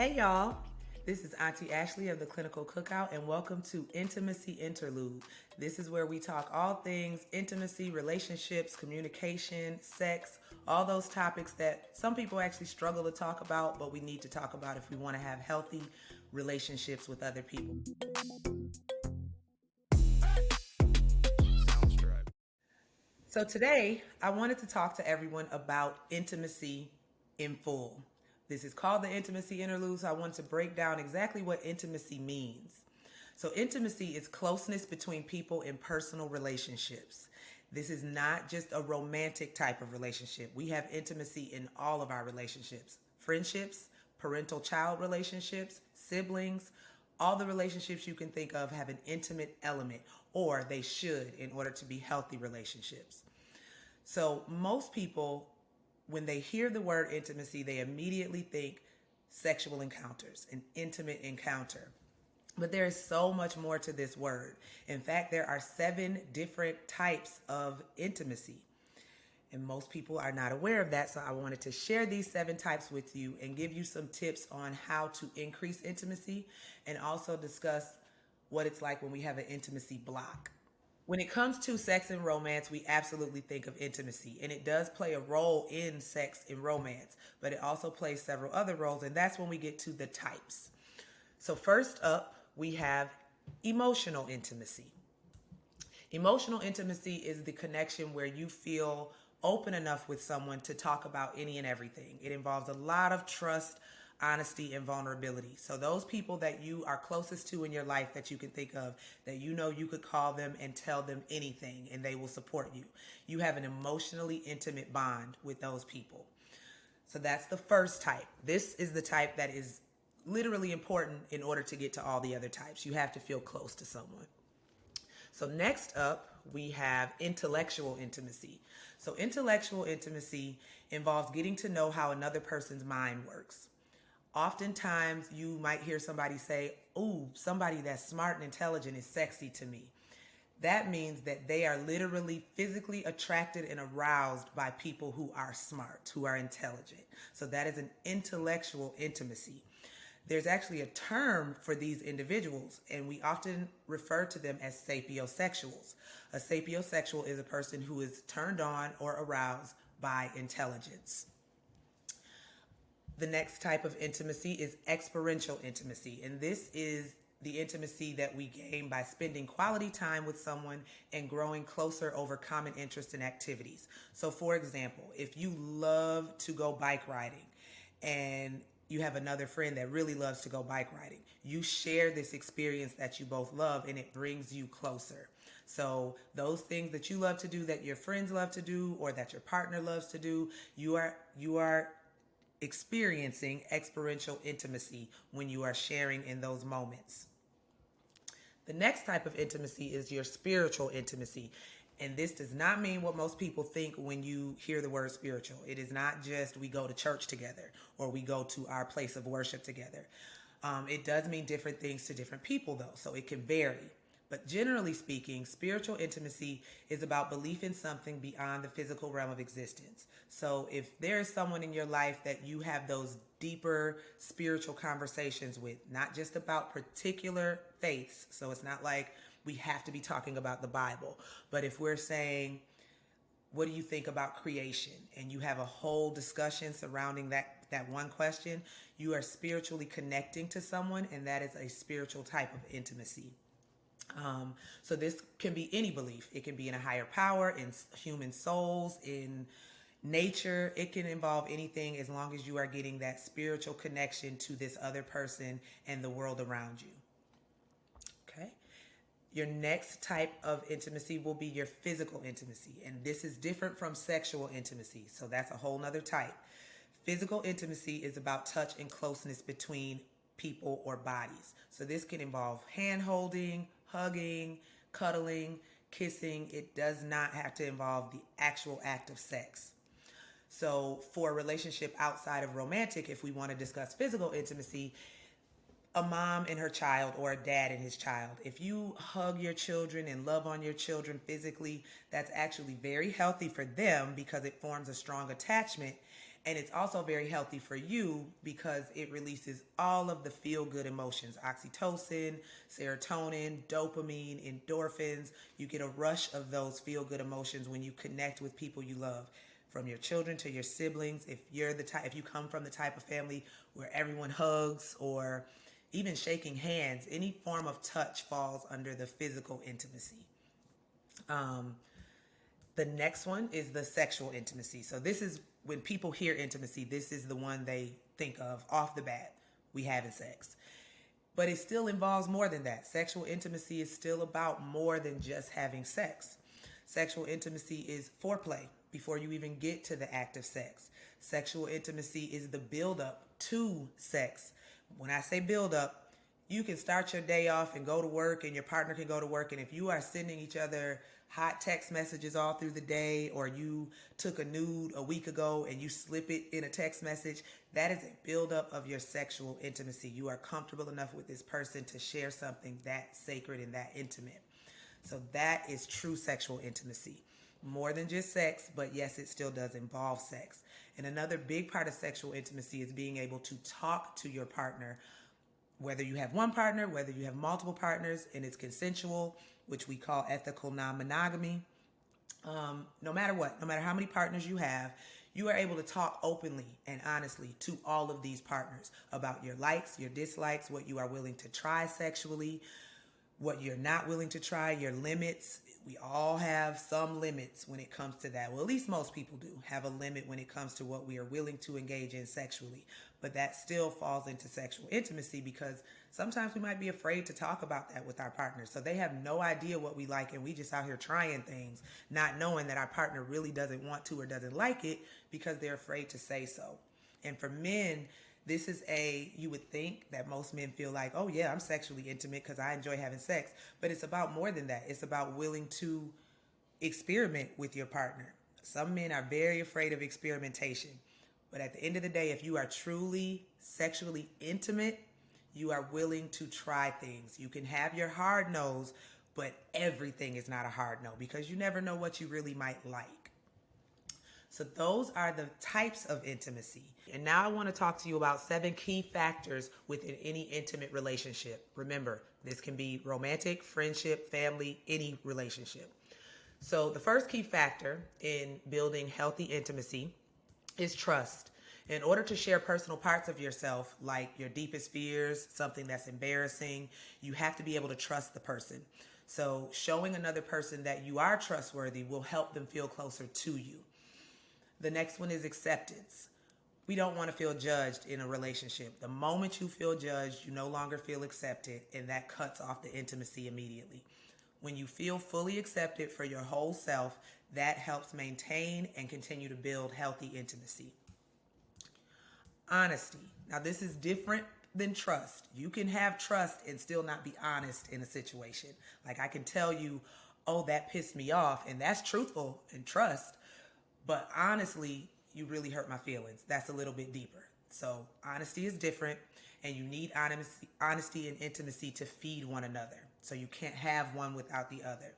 Hey y'all, this is Auntie Ashley of the Clinical Cookout, and welcome to Intimacy Interlude. This is where we talk all things intimacy, relationships, communication, sex, all those topics that some people actually struggle to talk about, but we need to talk about if we want to have healthy relationships with other people. So today, I wanted to talk to everyone about intimacy in full. This is called the Intimacy Interlude, so I wanted to break down exactly what intimacy means. So, intimacy is closeness between people in personal relationships. This is not just a romantic type of relationship. We have intimacy in all of our relationships: friendships, parental child relationships, siblings. All the relationships you can think of have an intimate element, or they should, in order to be healthy relationships. So, most people, when they hear the word intimacy, they immediately think sexual encounters, an intimate encounter. But there is so much more to this word. In fact, there are 7 different types of intimacy. And most people are not aware of that. So I wanted to share these 7 types with you and give you some tips on how to increase intimacy and also discuss what it's like when we have an intimacy block. When it comes to sex and romance, we absolutely think of intimacy, and it does play a role in sex and romance, but it also plays several other roles, and that's when we get to the types. So, first up, we have emotional intimacy. Emotional intimacy is the connection where you feel open enough with someone to talk about any and everything. It involves a lot of trust, honesty, and vulnerability. So, those people that you are closest to in your life that you can think of, that you know you could call them and tell them anything and they will support you. You have an emotionally intimate bond with those people. So, that's the first type. This is the type that is literally important in order to get to all the other types. You have to feel close to someone. So, next up, we have intellectual intimacy. So, intellectual intimacy involves getting to know how another person's mind works. Oftentimes, you might hear somebody say, "Ooh, somebody that's smart and intelligent is sexy to me." That means that they are literally physically attracted and aroused by people who are smart, who are intelligent. So, that is an intellectual intimacy. There's actually a term for these individuals, and we often refer to them as sapiosexuals. A sapiosexual is a person who is turned on or aroused by intelligence. The next type of intimacy is experiential intimacy, and this is the intimacy that we gain by spending quality time with someone and growing closer over common interests and activities. So, for example, if you love to go bike riding and you have another friend that really loves to go bike riding, you share this experience that you both love and it brings you closer. So, those things that you love to do, that your friends love to do, or that your partner loves to do, you are experiencing experiential intimacy when you are sharing in those moments. The next type of intimacy is your spiritual intimacy. And this does not mean what most people think when you hear the word spiritual. It is not just we go to church together or we go to our place of worship together. It does mean different things to different people, though, so it can vary. But generally speaking, spiritual intimacy is about belief in something beyond the physical realm of existence. So if there is someone in your life that you have those deeper spiritual conversations with, not just about particular faiths, so it's not like we have to be talking about the Bible, but if we're saying, what do you think about creation? And you have a whole discussion surrounding that one question, you are spiritually connecting to someone, and that is a spiritual type of intimacy. So this can be any belief. It can be in a higher power, in human souls, in nature. It can involve anything as long as you are getting that spiritual connection to this other person and the world around you. Okay. Your next type of intimacy will be your physical intimacy. And this is different from sexual intimacy. So that's a whole nother type. Physical intimacy is about touch and closeness between people or bodies. So this can involve hand holding, hugging, cuddling, kissing. It does not have to involve the actual act of sex. So for a relationship outside of romantic, if we want to discuss physical intimacy, a mom and her child or a dad and his child. If you hug your children and love on your children physically, that's actually very healthy for them because it forms a strong attachment And it's also very healthy for you because it releases all of the feel good emotions: oxytocin, serotonin, dopamine, endorphins. You get a rush of those feel good emotions when you connect with people you love, from your children to your siblings. If you come from the type of family where everyone hugs, or even shaking hands, any form of touch falls under the physical intimacy. Um, the next one is the sexual intimacy. So this is when people hear intimacy, this is the one they think of off the bat. We having sex. But it still involves more than that. Sexual intimacy is still about more than just having sex. Sexual intimacy is foreplay before you even get to the act of sex. Sexual intimacy is the build up to sex. When I say build up, you can start your day off and go to work, and your partner can go to work. And if you are sending each other hot text messages all through the day, or you took a nude a week ago and you slip it in a text message, that is a buildup of your sexual intimacy. You are comfortable enough with this person to share something that sacred and that intimate. So that is true sexual intimacy. More than just sex, but yes, it still does involve sex. And another big part of sexual intimacy is being able to talk to your partner, whether you have one partner, whether you have multiple partners, and it's consensual, which we call ethical non-monogamy. No matter what, no matter how many partners you have, you are able to talk openly and honestly to all of these partners about your likes, your dislikes, what you are willing to try sexually, what you're not willing to try, your limits. We all have some limits when it comes to that. Well, at least most people do have a limit when it comes to what we are willing to engage in sexually. But that still falls into sexual intimacy, because sometimes we might be afraid to talk about that with our partners. So they have no idea what we like, and we just out here trying things, not knowing that our partner really doesn't want to or doesn't like it because they're afraid to say so. And for men, this is you would think that most men feel like, oh yeah, I'm sexually intimate because I enjoy having sex. But it's about more than that. It's about willing to experiment with your partner. Some men are very afraid of experimentation. But at the end of the day, if you are truly sexually intimate, you are willing to try things. You can have your hard nose, but everything is not a hard no, because you never know what you really might like. So those are the types of intimacy. And now I want to talk to you about 7 key factors within any intimate relationship. Remember, this can be romantic, friendship, family, any relationship. So the first key factor in building healthy intimacy is trust. In order to share personal parts of yourself, like your deepest fears, something that's embarrassing, you have to be able to trust the person. So showing another person that you are trustworthy will help them feel closer to you. The next one is acceptance. We don't want to feel judged in a relationship. The moment you feel judged, you no longer feel accepted, and that cuts off the intimacy immediately. When you feel fully accepted for your whole self, that helps maintain and continue to build healthy intimacy. Honesty. Now, this is different than trust. You can have trust and still not be honest in a situation. Like, I can tell you, oh, that pissed me off, and that's truthful and trust. But honestly, you really hurt my feelings. That's a little bit deeper. So honesty is different, and you need honesty and intimacy to feed one another. So you can't have one without the other.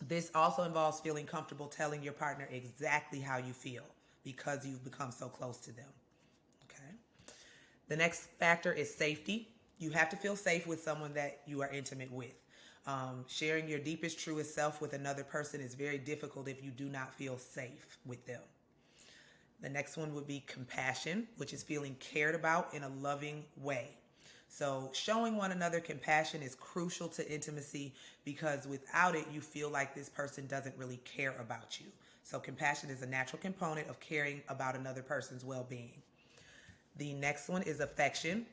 This also involves feeling comfortable telling your partner exactly how you feel because you've become so close to them. Okay. The next factor is safety. You have to feel safe with someone that you are intimate with. Sharing your deepest, truest self with another person is very difficult if you do not feel safe with them. The next one would be compassion, which is feeling cared about in a loving way. So showing one another compassion is crucial to intimacy, because without it, you feel like this person doesn't really care about you. So compassion is a natural component of caring about another person's well-being. The next one is affection.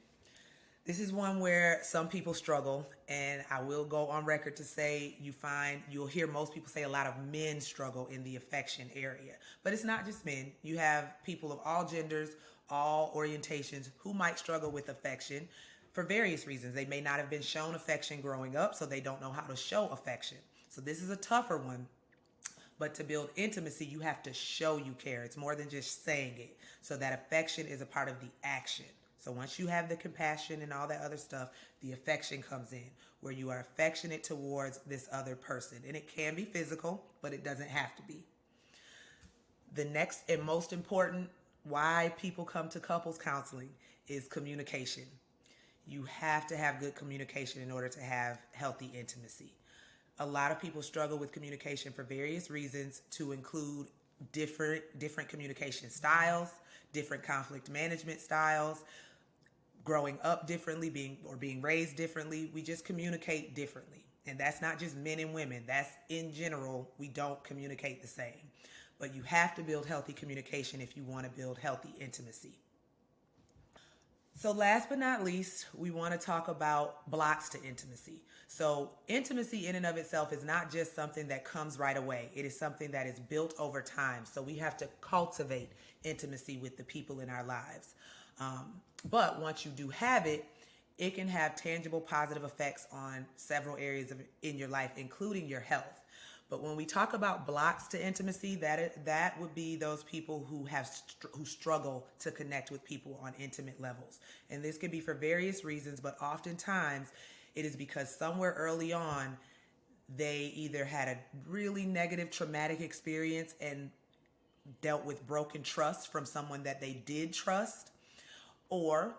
This is one where some people struggle, and I will go on record to say you'll hear most people say a lot of men struggle in the affection area. But it's not just men. You have people of all genders, all orientations who might struggle with affection for various reasons. They may not have been shown affection growing up, so they don't know how to show affection. So this is a tougher one. But to build intimacy, you have to show you care. It's more than just saying it. So that affection is a part of the action. So once you have the compassion and all that other stuff, the affection comes in, where you are affectionate towards this other person. And it can be physical, but it doesn't have to be. The next and most important why people come to couples counseling is communication. You have to have good communication in order to have healthy intimacy. A lot of people struggle with communication for various reasons, to include different communication styles, different conflict management styles, growing up differently, being raised differently. We just communicate differently. And that's not just men and women. That's in general, we don't communicate the same. But you have to build healthy communication if you want to build healthy intimacy. So, last but not least, we want to talk about blocks to intimacy. So, intimacy in and of itself is not just something that comes right away, it is something that is built over time. So, we have to cultivate intimacy with the people in our lives. But once you do have it, it can have tangible positive effects on several areas in your life, including your health. But when we talk about blocks to intimacy, that would be those people who struggle to connect with people on intimate levels. And this can be for various reasons, but oftentimes it is because somewhere early on they either had a really negative traumatic experience and dealt with broken trust from someone that they did trust, or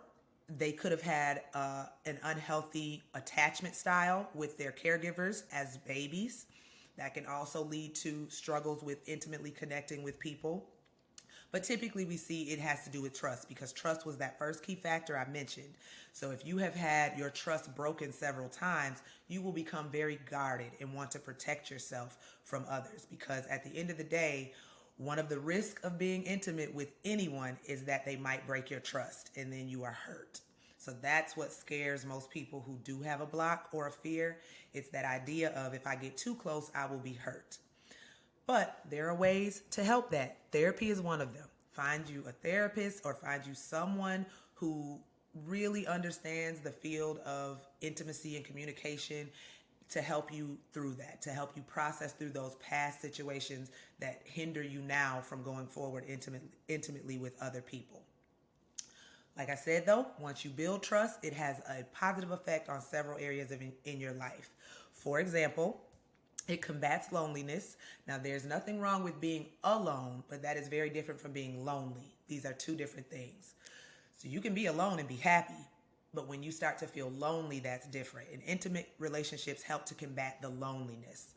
they could have had an unhealthy attachment style with their caregivers as babies. That can also lead to struggles with intimately connecting with people. But typically we see it has to do with trust, because trust was that first key factor I mentioned. So if you have had your trust broken several times, you will become very guarded and want to protect yourself from others, because at the end of the day, one of the risks of being intimate with anyone is that they might break your trust and then you are hurt. So that's what scares most people who do have a block or a fear. It's that idea of, if I get too close, I will be hurt. But there are ways to help that. Therapy is one of them. Find you a therapist or find you someone who really understands the field of intimacy and communication to help you through that, to help you process through those past situations that hinder you now from going forward intimately with other people. Like I said, though, once you build trust, it has a positive effect on several areas in your life. For example, it combats loneliness. Now, there's nothing wrong with being alone, but that is very different from being lonely. These are two different things. So you can be alone and be happy, but when you start to feel lonely, that's different. And intimate relationships help to combat the loneliness.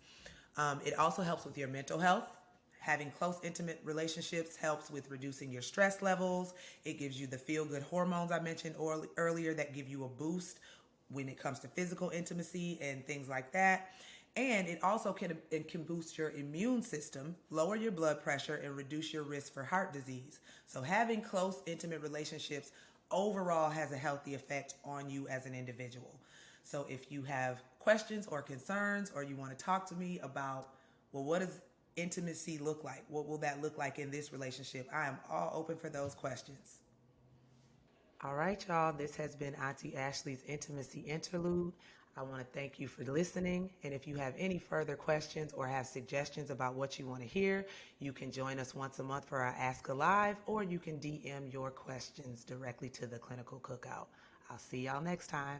It also helps with your mental health. Having close, intimate relationships helps with reducing your stress levels. It gives you the feel-good hormones I mentioned earlier that give you a boost when it comes to physical intimacy and things like that. And it also can boost your immune system, lower your blood pressure, and reduce your risk for heart disease. So having close, intimate relationships overall has a healthy effect on you as an individual. So if you have questions or concerns, or you want to talk to me about, well, what does intimacy look like? What will that look like in this relationship? I am all open for those questions. All right, y'all. This has been Auntie Ashley's Intimacy Interlude. I want to thank you for listening. And if you have any further questions or have suggestions about what you want to hear, you can join us once a month for our Ask a Live, or you can DM your questions directly to the Clinical Cookout. I'll see y'all next time.